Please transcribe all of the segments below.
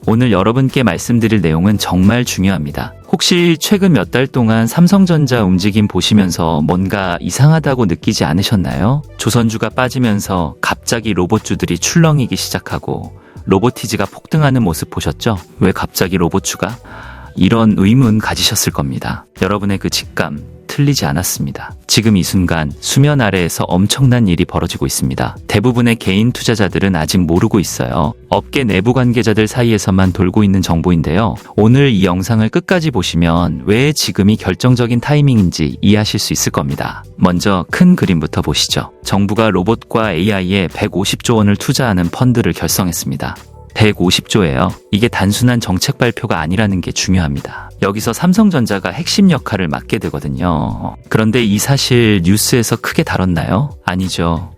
오늘 여러분께 말씀드릴 내용은 정말 중요합니다. 혹시 최근 몇 달 동안 삼성전자 움직임 보시면서 뭔가 이상하다고 느끼지 않으셨나요? 조선주가 빠지면서 갑자기 로봇주들이 출렁이기 시작하고 로보티즈가 폭등하는 모습 보셨죠? 왜 갑자기 로봇주가? 이런 의문 가지셨을 겁니다. 여러분의 그 직감 틀리지 않았습니다. 지금 이 순간 수면 아래에서 엄청난 일이 벌어지고 있습니다. 대부분의 개인 투자자들은 아직 모르고 있어요. 업계 내부 관계자들 사이에서만 돌고 있는 정보인데요. 오늘 이 영상을 끝까지 보시면 왜 지금이 결정적인 타이밍인지 이해하실 수 있을 겁니다. 먼저 큰 그림부터 보시죠. 정부가 로봇과 AI에 150조 원을 투자하는 펀드를 결성했습니다. 150조예요. 이게 단순한 정책 발표가 아니라는 게 중요합니다. 여기서 삼성전자가 핵심 역할을 맡게 되거든요. 그런데 이 사실 뉴스에서 크게 다뤘나요? 아니죠.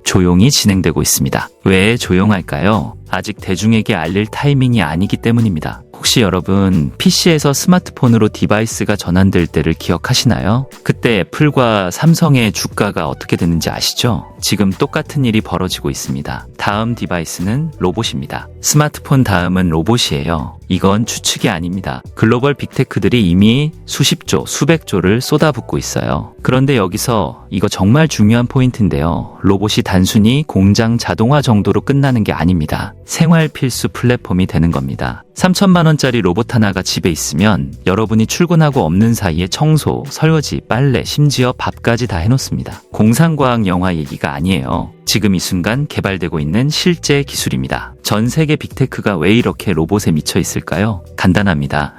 조용히 진행되고 있습니다. 왜 조용할까요? 아직 대중에게 알릴 타이밍이 아니기 때문입니다. 혹시 여러분 PC에서 스마트폰으로 디바이스가 전환될 때를 기억하시나요? 그때 애플과 삼성의 주가가 어떻게 됐는지 아시죠? 지금 똑같은 일이 벌어지고 있습니다. 다음 디바이스는 로봇입니다. 스마트폰 다음은 로봇이에요. 이건 추측이 아닙니다. 글로벌 빅테크들이 이미 수십조, 수백조를 쏟아붓고 있어요. 그런데 여기서 이거 정말 중요한 포인트인데요. 로봇이 단순히 공장 자동화 정도로 끝나는 게 아닙니다. 생활 필수 플랫폼이 되는 겁니다. 3천만 원짜리 로봇 하나가 집에 있으면 여러분이 출근하고 없는 사이에 청소, 설거지, 빨래, 심지어 밥까지 다 해놓습니다. 공상과학 영화 얘기가 아니에요. 지금 이 순간 개발되고 있는 실제 기술입니다. 전 세계 빅테크가 왜 이렇게 로봇에 미쳐 있을까요? 간단합니다.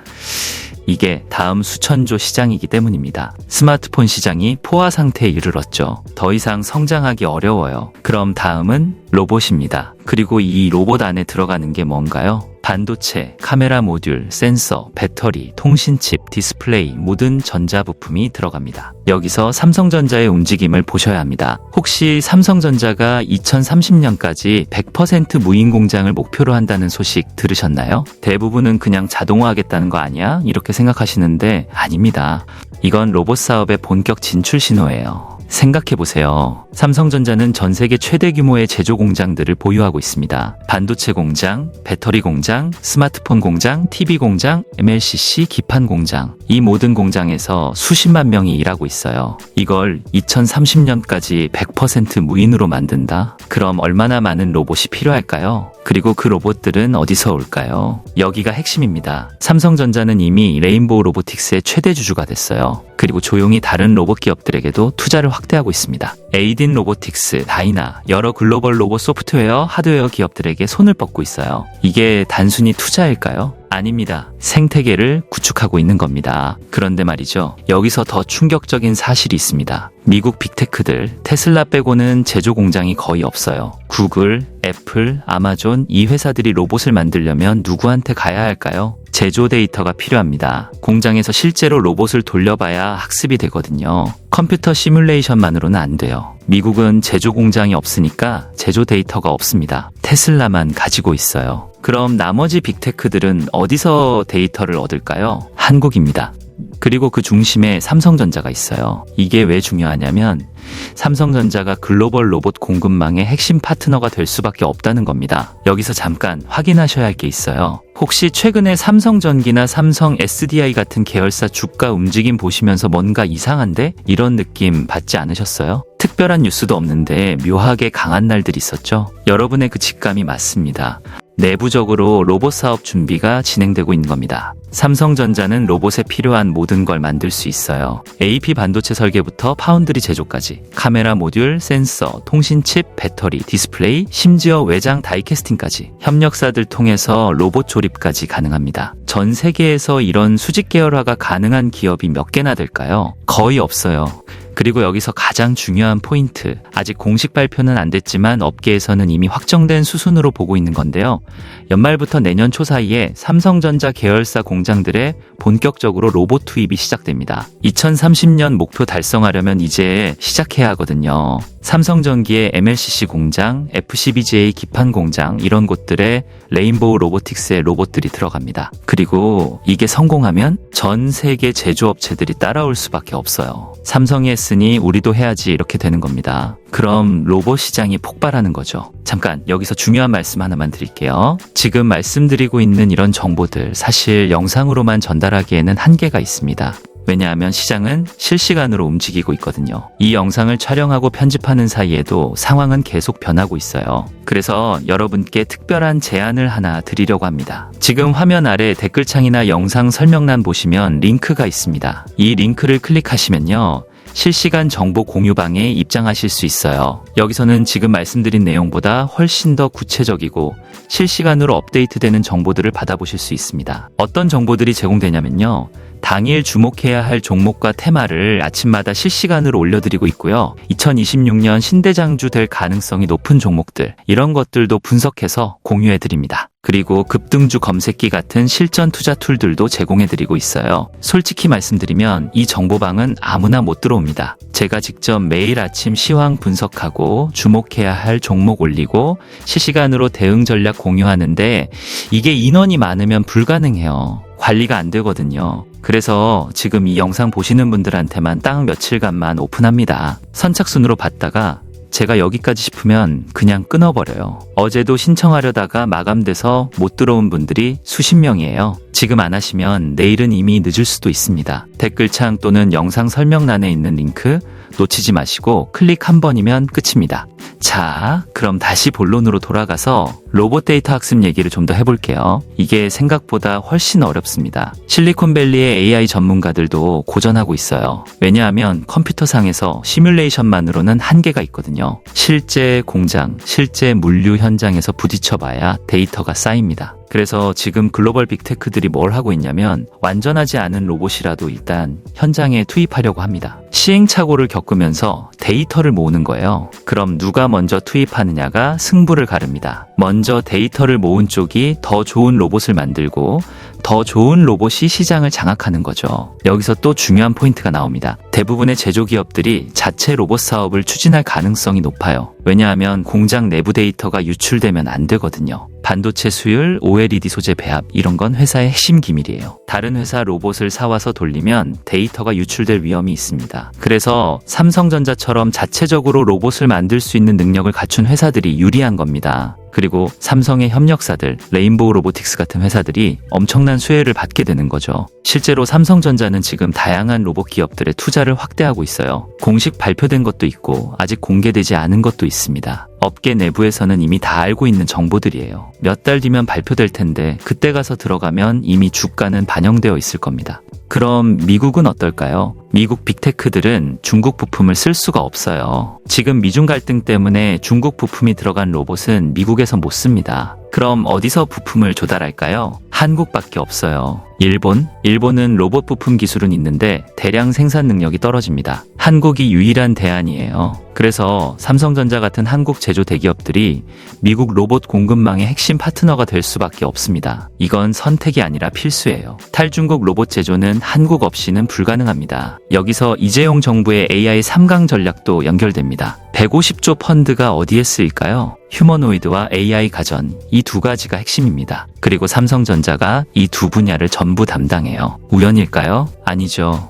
이게 다음 수천조 시장이기 때문입니다. 스마트폰 시장이 포화 상태에 이르렀죠. 더 이상 성장하기 어려워요. 그럼 다음은 로봇입니다. 그리고 이 로봇 안에 들어가는 게 뭔가요? 반도체, 카메라 모듈, 센서, 배터리, 통신칩, 디스플레이, 모든 전자부품이 들어갑니다. 여기서 삼성전자의 움직임을 보셔야 합니다. 혹시 삼성전자가 2030년까지 100% 무인 공장을 목표로 한다는 소식 들으셨나요? 대부분은 그냥 자동화하겠다는 거 아니야? 이렇게 생각하시는데 아닙니다. 이건 로봇 사업의 본격 진출 신호예요. 생각해보세요. 삼성전자는 전 세계 최대 규모의 제조 공장들을 보유하고 있습니다. 반도체 공장, 배터리 공장, 스마트폰 공장, TV 공장, MLCC 기판 공장. 이 모든 공장에서 수십만 명이 일하고 있어요. 이걸 2030년까지 100% 무인으로 만든다? 그럼 얼마나 많은 로봇이 필요할까요? 그리고 그 로봇들은 어디서 올까요? 여기가 핵심입니다. 삼성전자는 이미 레인보우 로보틱스의 최대 주주가 됐어요. 그리고 조용히 다른 로봇 기업들에게도 투자를 확대하고 있습니다. 에이딘 로보틱스, 다이나, 여러 글로벌 로봇 소프트웨어, 하드웨어 기업들에게 손을 뻗고 있어요. 이게 단순히 투자일까요? 아닙니다. 생태계를 구축하고 있는 겁니다. 그런데 말이죠. 여기서 더 충격적인 사실이 있습니다. 미국 빅테크들, 테슬라 빼고는 제조 공장이 거의 없어요. 구글, 애플, 아마존 이 회사들이 로봇을 만들려면 누구한테 가야 할까요? 제조 데이터가 필요합니다. 공장에서 실제로 로봇을 돌려봐야 학습이 되거든요. 컴퓨터 시뮬레이션만으로는 안 돼요. 미국은 제조 공장이 없으니까 제조 데이터가 없습니다. 테슬라만 가지고 있어요. 그럼 나머지 빅테크들은 어디서 데이터를 얻을까요? 한국입니다. 그리고 그 중심에 삼성전자가 있어요. 이게 왜 중요하냐면 삼성전자가 글로벌 로봇 공급망의 핵심 파트너가 될 수밖에 없다는 겁니다. 여기서 잠깐 확인하셔야 할 게 있어요. 혹시 최근에 삼성전기나 삼성 SDI 같은 계열사 주가 움직임 보시면서 뭔가 이상한데? 이런 느낌 받지 않으셨어요? 특별한 뉴스도 없는데 묘하게 강한 날들이 있었죠? 여러분의 그 직감이 맞습니다. 내부적으로 로봇 사업 준비가 진행되고 있는 겁니다. 삼성전자는 로봇에 필요한 모든 걸 만들 수 있어요. AP 반도체 설계부터 파운드리 제조까지, 카메라 모듈, 센서, 통신칩, 배터리, 디스플레이, 심지어 외장 다이캐스팅까지 협력사들 통해서 로봇 조립까지 가능합니다. 전 세계에서 이런 수직 계열화가 가능한 기업이 몇 개나 될까요? 거의 없어요. 그리고 여기서 가장 중요한 포인트, 아직 공식 발표는 안 됐지만 업계에서는 이미 확정된 수순으로 보고 있는 건데요. 연말부터 내년 초 사이에 삼성전자 계열사 공장들의 본격적으로 로봇 투입이 시작됩니다. 2030년 목표 달성하려면 이제 시작해야 하거든요. 삼성전기의 MLCC 공장, FCBGA 기판 공장 이런 곳들에 레인보우 로보틱스의 로봇들이 들어갑니다. 그리고 이게 성공하면 전 세계 제조업체들이 따라올 수밖에 없어요. 삼성의 했으니 우리도 해야지 이렇게 되는 겁니다. 그럼 로봇 시장이 폭발하는 거죠. 잠깐 여기서 중요한 말씀 하나만 드릴게요. 지금 말씀드리고 있는 이런 정보들 사실 영상으로만 전달하기에는 한계가 있습니다. 왜냐하면 시장은 실시간으로 움직이고 있거든요. 이 영상을 촬영하고 편집하는 사이에도 상황은 계속 변하고 있어요. 그래서 여러분께 특별한 제안을 하나 드리려고 합니다. 지금 화면 아래 댓글창이나 영상 설명란 보시면 링크가 있습니다. 이 링크를 클릭하시면요. 실시간 정보 공유방에 입장하실 수 있어요. 여기서는 지금 말씀드린 내용보다 훨씬 더 구체적이고 실시간으로 업데이트되는 정보들을 받아보실 수 있습니다. 어떤 정보들이 제공되냐면요. 당일 주목해야 할 종목과 테마를 아침마다 실시간으로 올려드리고 있고요. 2026년 신대장주 될 가능성이 높은 종목들, 이런 것들도 분석해서 공유해드립니다. 그리고 급등주 검색기 같은 실전 투자 툴들도 제공해드리고 있어요. 솔직히 말씀드리면 이 정보방은 아무나 못 들어옵니다. 제가 직접 매일 아침 시황 분석하고 주목해야 할 종목 올리고 실시간으로 대응 전략 공유하는데 이게 인원이 많으면 불가능해요. 관리가 안 되거든요. 그래서 지금 이 영상 보시는 분들한테만 딱 며칠간만 오픈합니다. 선착순으로 받다가 제가 여기까지 싶으면 그냥 끊어버려요. 어제도 신청하려다가 마감돼서 못 들어온 분들이 수십 명이에요. 지금 안 하시면 내일은 이미 늦을 수도 있습니다. 댓글창 또는 영상 설명란에 있는 링크 놓치지 마시고 클릭 한 번이면 끝입니다. 자, 그럼 다시 본론으로 돌아가서 로봇 데이터 학습 얘기를 좀 더 해볼게요. 이게 생각보다 훨씬 어렵습니다. 실리콘밸리의 AI 전문가들도 고전하고 있어요. 왜냐하면 컴퓨터상에서 시뮬레이션만으로는 한계가 있거든요. 실제 공장, 실제 물류 현장에서 부딪혀봐야 데이터가 쌓입니다. 그래서 지금 글로벌 빅테크들이 뭘 하고 있냐면 완전하지 않은 로봇이라도 일단 현장에 투입하려고 합니다. 시행착오를 겪으면서 데이터를 모으는 거예요. 그럼 누가 먼저 투입하느냐가 승부를 가릅니다. 먼저 데이터를 모은 쪽이 더 좋은 로봇을 만들고 더 좋은 로봇이 시장을 장악하는 거죠. 여기서 또 중요한 포인트가 나옵니다. 대부분의 제조기업들이 자체 로봇 사업을 추진할 가능성이 높아요. 왜냐하면 공장 내부 데이터가 유출되면 안 되거든요. 반도체 수율, OLED 소재 배합 이런 건 회사의 핵심 기밀이에요. 다른 회사 로봇을 사와서 돌리면 데이터가 유출될 위험이 있습니다. 그래서 삼성전자처럼 자체적으로 로봇을 만들 수 있는 능력을 갖춘 회사들이 유리한 겁니다. 그리고 삼성의 협력사들, 레인보우 로보틱스 같은 회사들이 엄청난 수혜를 받게 되는 거죠. 실제로 삼성전자는 지금 다양한 로봇 기업들의 투자를 확대하고 있어요. 공식 발표된 것도 있고 아직 공개되지 않은 것도 있습니다. 업계 내부에서는 이미 다 알고 있는 정보들이에요. 몇 달 뒤면 발표될 텐데 그때 가서 들어가면 이미 주가는 반영되어 있을 겁니다. 그럼 미국은 어떨까요? 미국 빅테크들은 중국 부품을 쓸 수가 없어요. 지금 미중 갈등 때문에 중국 부품이 들어간 로봇은 미국에서 못 씁니다. 그럼 어디서 부품을 조달할까요? 한국밖에 없어요. 일본은 로봇 부품 기술은 있는데 대량 생산 능력이 떨어집니다. 한국이 유일한 대안이에요. 그래서 삼성전자 같은 한국 제조 대기업들이 미국 로봇 공급망의 핵심 파트너가 될 수밖에 없습니다. 이건 선택이 아니라 필수예요. 탈중국 로봇 제조는 한국 없이는 불가능합니다. 여기서 이재용 정부의 AI 3강 전략도 연결됩니다. 150조 펀드가 어디에 쓰일까요? 휴머노이드와 AI 가전, 이 두 가지가 핵심입니다. 그리고 삼성전자가 이 두 분야를 전부 담당해요. 우연일까요? 아니죠.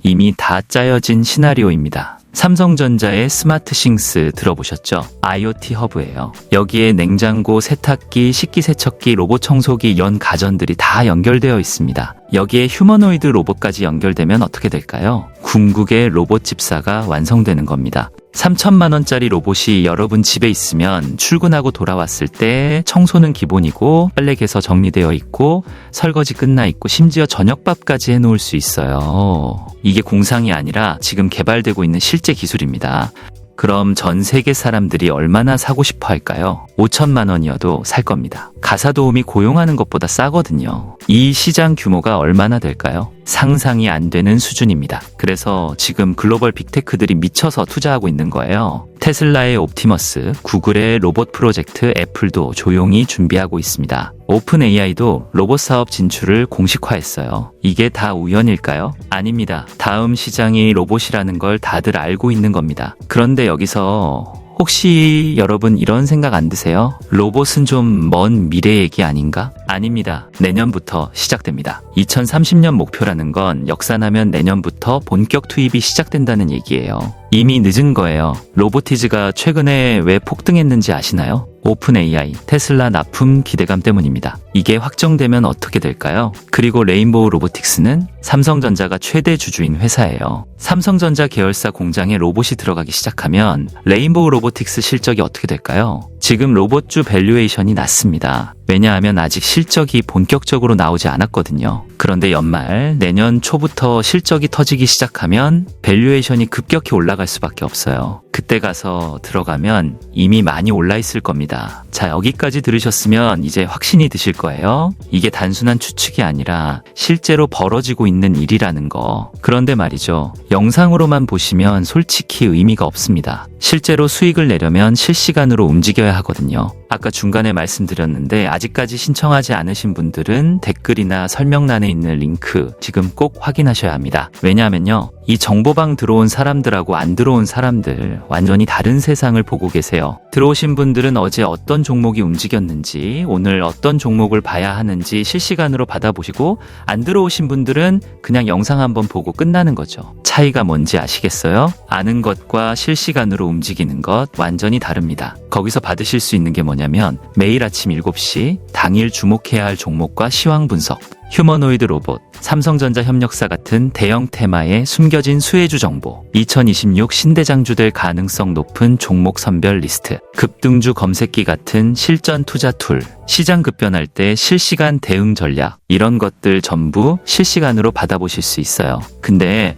이미 다 짜여진 시나리오입니다. 삼성전자의 스마트싱스 들어보셨죠? IoT 허브예요. 여기에 냉장고, 세탁기, 식기세척기, 로봇 청소기, 연 가전들이 다 연결되어 있습니다. 여기에 휴머노이드 로봇까지 연결되면 어떻게 될까요? 궁극의 로봇 집사가 완성되는 겁니다. 3천만 원짜리 로봇이 여러분 집에 있으면 출근하고 돌아왔을 때 청소는 기본이고 빨래 개서 정리되어 있고 설거지 끝나 있고 심지어 저녁밥까지 해놓을 수 있어요. 이게 공상이 아니라 지금 개발되고 있는 실제 기술입니다. 그럼 전 세계 사람들이 얼마나 사고 싶어 할까요? 5천만 원이어도 살 겁니다. 가사도우미 고용하는 것보다 싸거든요. 이 시장 규모가 얼마나 될까요? 상상이 안 되는 수준입니다. 그래서 지금 글로벌 빅테크들이 미쳐서 투자하고 있는 거예요. 테슬라의 옵티머스, 구글의 로봇 프로젝트, 애플도 조용히 준비하고 있습니다. 오픈 AI도 로봇 사업 진출을 공식화했어요. 이게 다 우연일까요? 아닙니다. 다음 시장이 로봇이라는 걸 다들 알고 있는 겁니다. 그런데 여기서 혹시 여러분 이런 생각 안 드세요? 로봇은 좀 먼 미래 얘기 아닌가? 아닙니다. 내년부터 시작됩니다. 2030년 목표라는 건 역산하면 내년부터 본격 투입이 시작된다는 얘기예요. 이미 늦은 거예요. 로보티즈가 최근에 왜 폭등했는지 아시나요? 오픈 AI, 테슬라 납품 기대감 때문입니다. 이게 확정되면 어떻게 될까요? 그리고 레인보우 로보틱스는 삼성전자가 최대 주주인 회사예요. 삼성전자 계열사 공장에 로봇이 들어가기 시작하면 레인보우 로보틱스 실적이 어떻게 될까요? 지금 로봇주 밸류에이션이 낮습니다. 왜냐하면 아직 실적이 본격적으로 나오지 않았거든요. 그런데 연말, 내년 초부터 실적이 터지기 시작하면 밸류에이션이 급격히 올라갈 수밖에 없어요. 그때 가서 들어가면 이미 많이 올라 있을 겁니다. 자, 여기까지 들으셨으면 이제 확신이 드실 거예요. 이게 단순한 추측이 아니라 실제로 벌어지고 있는 일이라는 거. 그런데 말이죠. 영상으로만 보시면 솔직히 의미가 없습니다. 실제로 수익을 내려면 실시간으로 움직여야 하거든요. 아까 중간에 말씀드렸는데 아직까지 신청하지 않으신 분들은 댓글이나 설명란에 있는 링크 지금 꼭 확인하셔야 합니다. 왜냐하면요. 이 정보방 들어온 사람들하고 안 들어온 사람들 완전히 다른 세상을 보고 계세요. 들어오신 분들은 어제 어떤 종목이 움직였는지 오늘 어떤 종목을 봐야 하는지 실시간으로 받아보시고 안 들어오신 분들은 그냥 영상 한번 보고 끝나는 거죠. 차이가 뭔지 아시겠어요? 아는 것과 실시간으로 움직이는 것 완전히 다릅니다. 거기서 받으실 수 있는 게 뭐냐면 매일 아침 7시 당일 주목해야 할 종목과 시황 분석, 휴머노이드 로봇, 삼성전자 협력사 같은 대형 테마의 숨겨진 수혜주 정보, 2026 신대장주 될 가능성 높은 종목 선별 리스트, 급등주 검색기 같은 실전 투자 툴, 시장 급변할 때 실시간 대응 전략, 이런 것들 전부 실시간으로 받아보실 수 있어요. 근데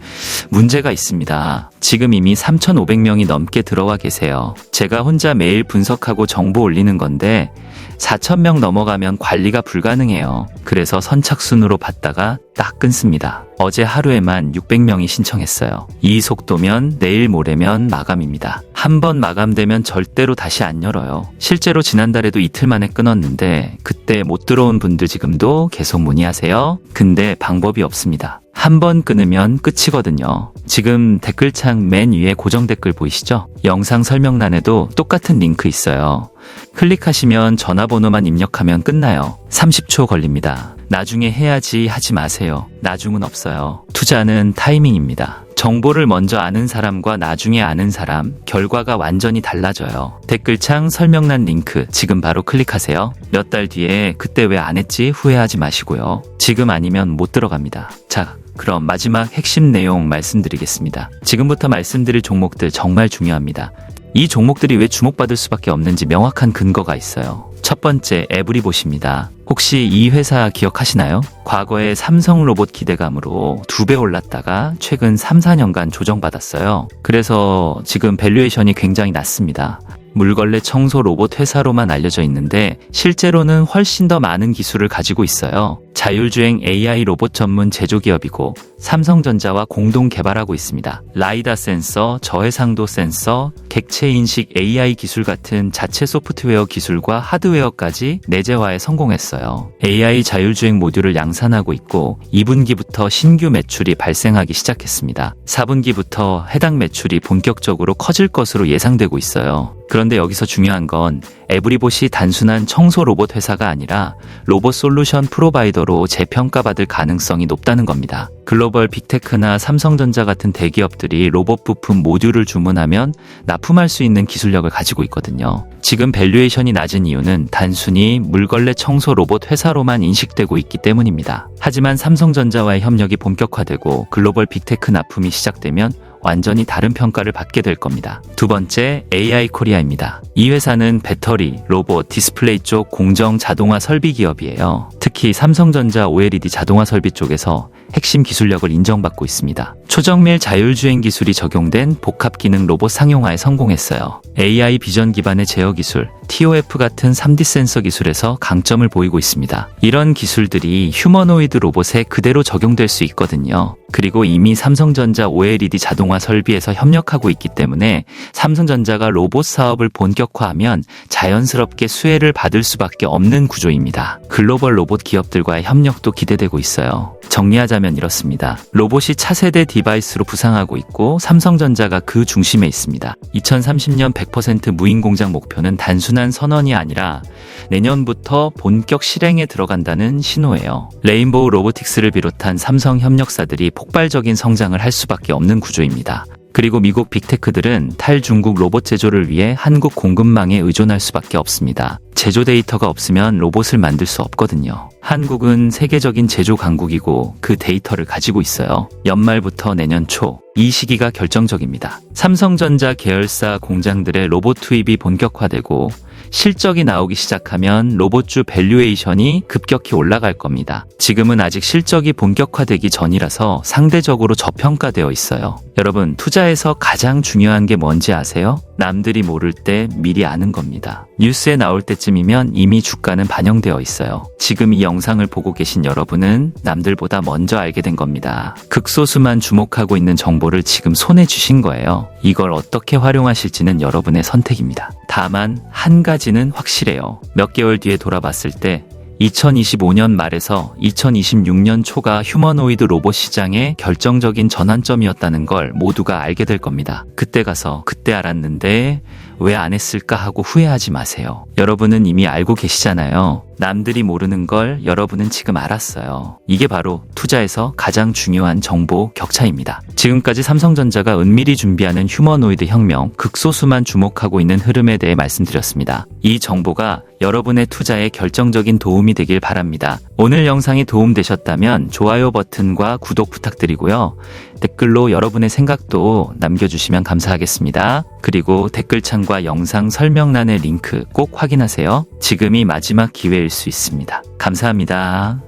문제가 있습니다. 지금 이미 3,500명이 넘게 들어와 계세요. 제가 혼자 매일 분석하고 정보 올리는 건데 4,000명 넘어가면 관리가 불가능해요. 그래서 선착순으로 받다가 딱 끊습니다. 어제 하루에만 600명이 신청했어요. 이 속도면 내일 모레면 마감입니다. 한번 마감되면 절대로 다시 안 열어요. 실제로 지난달에도 이틀 만에 끊었는데 그때 못 들어온 분들 지금도 계속 문의하세요. 근데 방법이 없습니다. 한번 끊으면 끝이거든요. 지금 댓글창 맨 위에 고정 댓글 보이시죠? 영상 설명란에도 똑같은 링크 있어요. 클릭하시면 전화번호만 입력하면 끝나요. 30초 걸립니다. 나중에 해야지 하지 마세요. 나중은 없어요. 투자는 타이밍입니다. 정보를 먼저 아는 사람과 나중에 아는 사람, 결과가 완전히 달라져요. 댓글창 설명란 링크 지금 바로 클릭하세요. 몇 달 뒤에 그때 왜 안 했지 후회하지 마시고요. 지금 아니면 못 들어갑니다. 자, 그럼 마지막 핵심 내용 말씀드리겠습니다. 지금부터 말씀드릴 종목들 정말 중요합니다. 이 종목들이 왜 주목받을 수밖에 없는지 명확한 근거가 있어요. 첫 번째, 에브리봇입니다. 혹시 이 회사 기억하시나요? 과거에 삼성 로봇 기대감으로 2배 올랐다가 최근 3, 4년간 조정받았어요. 그래서 지금 밸류에이션이 굉장히 낮습니다. 물걸레 청소 로봇 회사로만 알려져 있는데 실제로는 훨씬 더 많은 기술을 가지고 있어요. 자율주행 AI 로봇 전문 제조기업이고 삼성전자와 공동 개발하고 있습니다. 라이다 센서, 저해상도 센서, 객체 인식 AI 기술 같은 자체 소프트웨어 기술과 하드웨어까지 내재화에 성공했어요. AI 자율주행 모듈을 양산하고 있고 2분기부터 신규 매출이 발생하기 시작했습니다. 4분기부터 해당 매출이 본격적으로 커질 것으로 예상되고 있어요. 그런데 여기서 중요한 건 에브리봇이 단순한 청소 로봇 회사가 아니라 로봇 솔루션 프로바이더로 재평가받을 가능성이 높다는 겁니다. 글로벌 빅테크나 삼성전자 같은 대기업들이 로봇 부품 모듈을 주문하면 납품할 수 있는 기술력을 가지고 있거든요. 지금 밸류에이션이 낮은 이유는 단순히 물걸레 청소 로봇 회사로만 인식되고 있기 때문입니다. 하지만 삼성전자와의 협력이 본격화되고 글로벌 빅테크 납품이 시작되면 완전히 다른 평가를 받게 될 겁니다. 두 번째, AI 코리아입니다. 이 회사는 배터리, 로봇, 디스플레이 쪽 공정 자동화 설비 기업이에요. 특히 삼성전자 OLED 자동화 설비 쪽에서 핵심 기술력을 인정받고 있습니다. 초정밀 자율주행 기술이 적용된 복합 기능 로봇 상용화에 성공했어요. AI 비전 기반의 제어 기술, TOF 같은 3D 센서 기술에서 강점을 보이고 있습니다. 이런 기술들이 휴머노이드 로봇에 그대로 적용될 수 있거든요. 그리고 이미 삼성전자 OLED 자동화 설비에서 협력하고 있기 때문에 삼성전자가 로봇 사업을 본격화하면 자연스럽게 수혜를 받을 수밖에 없는 구조입니다. 글로벌 로봇 기업들과의 협력도 기대되고 있어요. 정리하자면 이렇습니다. 로봇이 차세대 디바이스로 부상하고 있고 삼성전자가 그 중심에 있습니다. 2030년 100% 무인 공장 목표는 단순한 선언이 아니라 내년부터 본격 실행에 들어간다는 신호예요. 레인보우 로보틱스를 비롯한 삼성 협력사들이 폭발적인 성장을 할 수밖에 없는 구조입니다. 그리고 미국 빅테크들은 탈중국 로봇 제조를 위해 한국 공급망에 의존할 수밖에 없습니다. 제조 데이터가 없으면 로봇을 만들 수 없거든요. 한국은 세계적인 제조 강국이고 그 데이터를 가지고 있어요. 연말부터 내년 초, 이 시기가 결정적입니다. 삼성전자 계열사 공장들의 로봇 투입이 본격화되고 실적이 나오기 시작하면 로봇주 밸류에이션이 급격히 올라갈 겁니다. 지금은 아직 실적이 본격화되기 전이라서 상대적으로 저평가되어 있어요. 여러분, 투자에서 가장 중요한 게 뭔지 아세요? 남들이 모를 때 미리 아는 겁니다. 뉴스에 나올 때쯤이면 이미 주가는 반영되어 있어요. 지금 이 영상을 보고 계신 여러분은 남들보다 먼저 알게 된 겁니다. 극소수만 주목하고 있는 정보를 지금 손에 쥐신 거예요. 이걸 어떻게 활용하실지는 여러분의 선택입니다. 다만 한 가지는 확실해요. 몇 개월 뒤에 돌아봤을 때 2025년 말에서 2026년 초가 휴머노이드 로봇 시장의 결정적인 전환점이었다는 걸 모두가 알게 될 겁니다. 그때 가서 그때 알았는데 왜 안 했을까 하고 후회하지 마세요. 여러분은 이미 알고 계시잖아요. 남들이 모르는 걸 여러분은 지금 알았어요. 이게 바로 투자에서 가장 중요한 정보 격차입니다. 지금까지 삼성전자가 은밀히 준비하는 휴머노이드 혁명, 극소수만 주목하고 있는 흐름에 대해 말씀드렸습니다. 이 정보가 여러분의 투자에 결정적인 도움이 되길 바랍니다. 오늘 영상이 도움되셨다면 좋아요 버튼과 구독 부탁드리고요. 댓글로 여러분의 생각도 남겨주시면 감사하겠습니다. 그리고 댓글창과 영상 설명란의 링크 꼭 확인하세요. 지금이 마지막 기회일 수 있습니다. 감사합니다.